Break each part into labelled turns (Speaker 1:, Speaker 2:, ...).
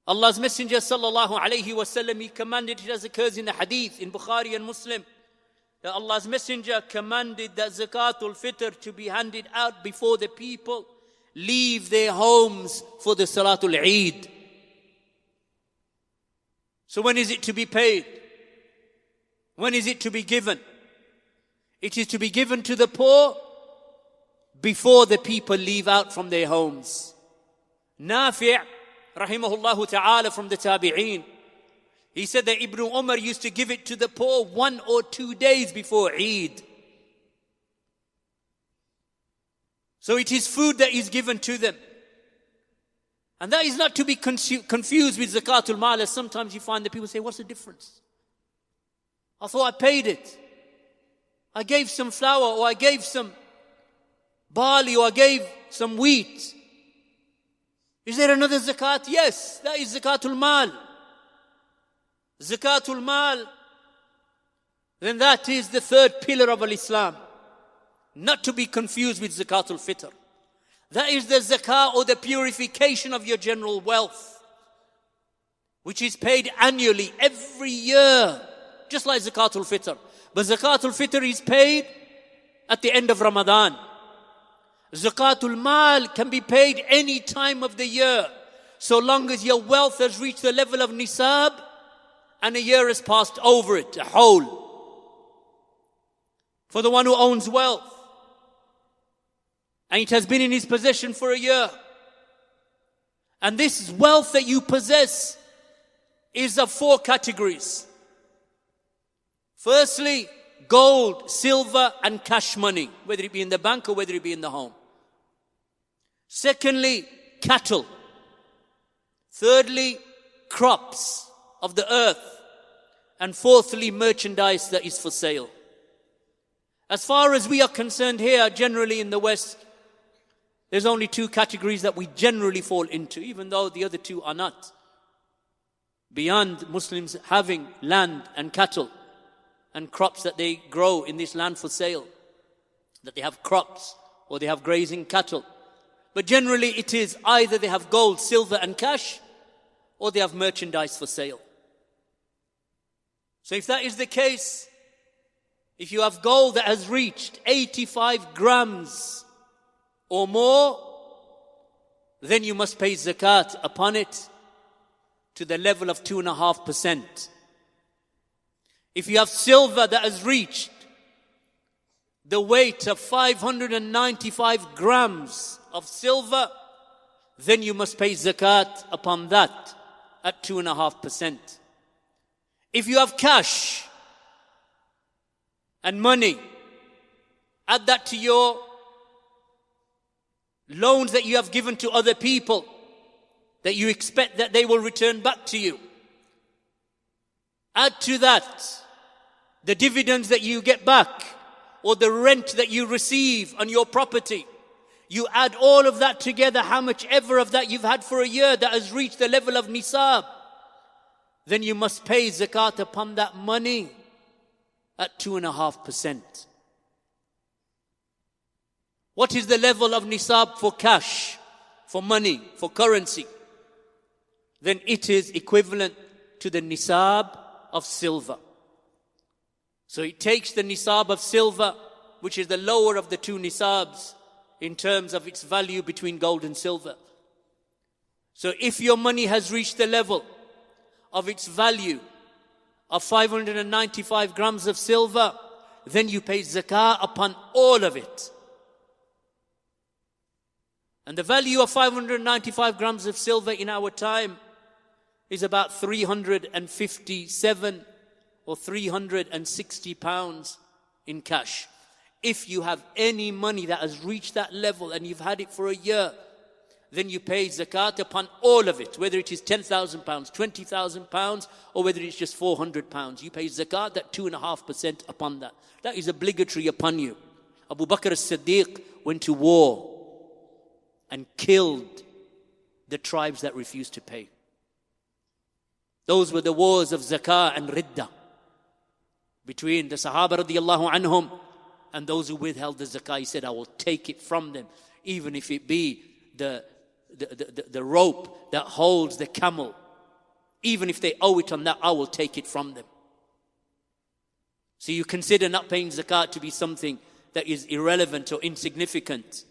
Speaker 1: Allah's Messenger sallallahu alayhi wasallam, he commanded, it as occurs in the hadith in Bukhari and Muslim, that Allah's Messenger commanded that Zakatul Fitr to be handed out before the people leave their homes for the Salatul Eid. So when is it to be paid? When is it to be given? It is to be given to the poor before the people leave out from their homes. Nafi' rahimahullah ta'ala from the Tabi'een, he said that Ibn Umar used to give it to the poor 1 or 2 days before Eid. So it is food that is given to them. And that is not to be confused with Zakatul Maal, as sometimes you find that people say, what's the difference? I thought I paid it. I gave some flour, or I gave some barley, or I gave some wheat. Is there another zakat? Yes, that is Zakatul Maal. Zakatul Maal, then that is the third pillar of Islam. Not to be confused with Zakatul Fitr. That is the zakah, or the purification of your general wealth, which is paid annually, every year, just like Zakatul Fitr. But Zakatul Fitr is paid at the end of Ramadan. Zakatul Maal can be paid any time of the year, so long as your wealth has reached the level of nisab and a year has passed over it, a whole. For the one who owns wealth, and it has been in his possession for a year, and this wealth that you possess is of 4 categories. Firstly, gold, silver and cash money, whether it be in the bank or whether it be in the home. Secondly, cattle. Thirdly, crops of the earth. And fourthly, merchandise that is for sale. As far as we are concerned here, generally in the West, there's only 2 categories that we generally fall into, even though the other 2 are not. Beyond Muslims having land and cattle and crops that they grow in this land for sale, that they have crops or they have grazing cattle. But generally it is either they have gold, silver and cash, or they have merchandise for sale. So if that is the case, if you have gold that has reached 85 grams or more, then you must pay zakat upon it to the level of 2.5%. If you have silver that has reached the weight of 595 grams of silver, then you must pay zakat upon that at 2.5%. If you have cash and money, add that to your loans that you have given to other people, that you expect that they will return back to you. Add to that the dividends that you get back, or the rent that you receive on your property. You add all of that together, how much ever of that you've had for a year that has reached the level of nisab, then you must pay zakat upon that money at 2.5%. What is the level of nisab for cash, for money, for currency? Then it is equivalent to the nisab of silver. So it takes the nisab of silver, which is the lower of the 2 nisabs in terms of its value between gold and silver. So if your money has reached the level of its value of 595 grams of silver, then you pay zakah upon all of it. And the value of 595 grams of silver in our time is about 357 or 360 pounds in cash. If you have any money that has reached that level and you've had it for a year, then you pay zakat upon all of it, whether it is 10,000 pounds, 20,000 pounds, or whether it's just 400 pounds. You pay zakat at 2.5% upon that. That is obligatory upon you. Abu Bakr as-Siddiq went to war and killed the tribes that refused to pay. Those were the wars of zakah and riddah between the Sahaba radiyallahu anhum and those who withheld the zakah. He said, I will take it from them, even if it be the rope that holds the camel Even if they owe it on that, I will take it from them. So you consider not paying zakat to be something that is irrelevant or insignificant.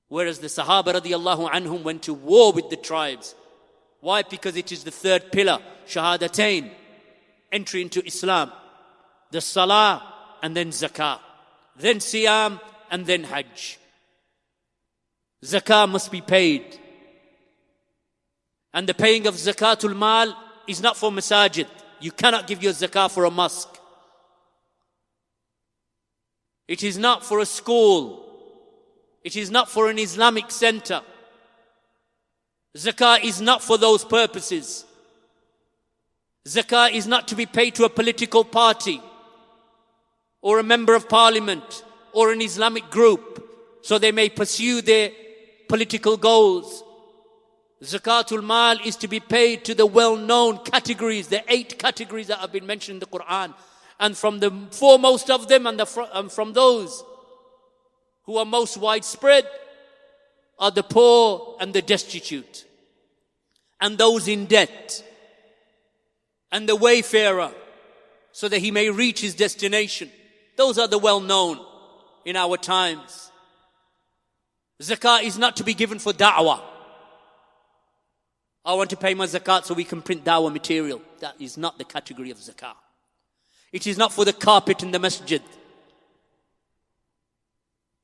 Speaker 1: Whereas the Sahaba radiallahu anhum went to war with the tribes. Why? Because it is the third pillar, Shahadatain, entry into Islam. The Salah and then Zakah. Then Siyam and then Hajj. Zakah must be paid. And the paying of Zakatul Maal is not for masajid. You cannot give your zakah for a mosque. It is not for a school. It is not for an Islamic center. Zakah is not for those purposes. Zakah is not to be paid to a political party or a member of parliament or an Islamic group so they may pursue their political goals. Zakatul Maal is to be paid to the well-known categories, the 8 categories that have been mentioned in the Quran. And from the foremost of them and from those who are most widespread are the poor and the destitute and those in debt and the wayfarer so that he may reach his destination. Those are the well-known in our times. Zakah is not to be given for da'wah. I want to pay my zakat so we can print dawah material. That is not the category of zakah. It is not for the carpet in the masjid.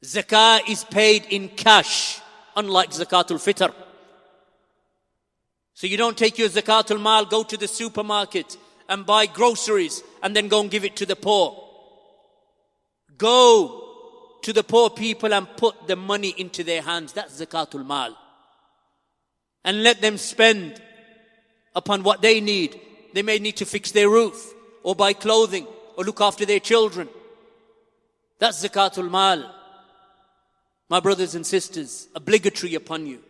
Speaker 1: Zakah is paid in cash, unlike zakatul fitr. So you don't take your zakatul mal, go to the supermarket and buy groceries and then go and give it to the poor. Go to the poor people and put the money into their hands. That's zakatul mal. And let them spend upon what they need. They may need to fix their roof or buy clothing or look after their children. That's zakatul mal. My brothers and sisters, obligatory upon you.